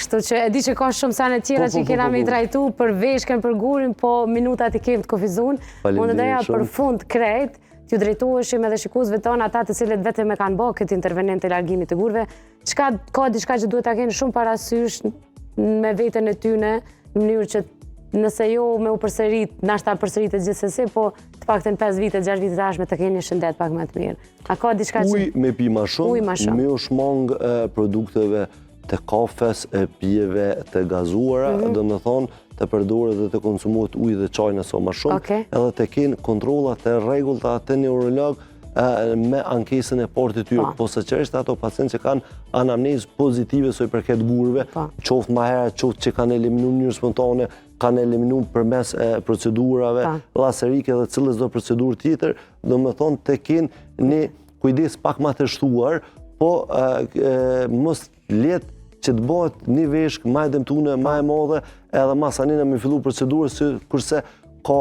Kështu që e di që ka shumë sene tjera që kena me i trajtu për veshken, për gurin, po minutat i kemë të kufizun. Unë doja për fund krejt, t'ju drejtoheshim edhe shikuesve tonë ata të cilët vetëm e kanë bërë këtë intervenient të largimit të gurve, ka diçka që duhet ta kenë shumë parasysh me veten e tyne, në mënyrë që nëse jo me u përsërit, nashta përsëritet gjithsesi, po të paktën 5 vite, 6 vite të ardhshme të keni një shëndet pak më të mirë. A ka diçka që Ujë me pi më shumë, me u shmang produkteve të kafes, e pijeve të gazuara, do me thonë të përdoret dhe të konsumohet ujë dhe çaj nëse më shumë, edhe të kenë kontrollat e rregullta të neurolog me ankesën e parë të tyre, posaçërisht ato pacientë që kanë anamnezë pozitive sa i përket gurëve, qoftë më herët, qoftë që kanë eliminuar në mënyrë spontane, kanë eliminuar përmes procedurave laserike dhe cilës do procedurë tjetër, do me thonë të kenë një kujdes pak më të shtuar, po mos letë që të bëhet një veshk ma e dëmtune, ma e madhe, edhe masanina me fillu procedurës, kurse ka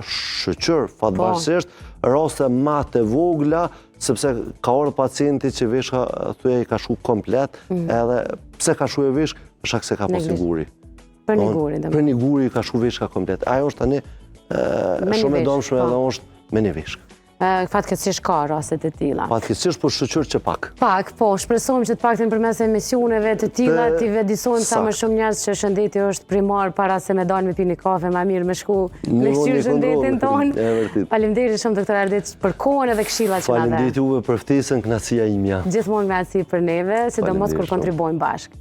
shëqër, fatbarësisht, raste ma të vogla, sepse ka orë pacienti që veshka thuja i ka shu komplet, edhe pse ka shu e veshk, shak se ka posi guri. Për një guri. Për një guri ka shu veshka komplet. Ajo është tani shumë e domshme edhe është me një veshk. Fatkeqësisht ka rastet e tilla. Fatkeqësisht po shqyr që pak. Pak, po, shpresojmë që të paktën përmes emisioneve të tilla t'i vëdisojmë sa më shumë njerëz që shëndeti është primar para se me dalë me pi një kafe, më mirë me shku me këshirë shëndetin tonë. Faleminderit shumë doktor Ardec për kohën edhe këshillat që na dha. Faleminderit juve për ftesën, kënaqësia imja. Gjithmonë kënaqësi për neve, sidomos kur kontribuojmë bashkë.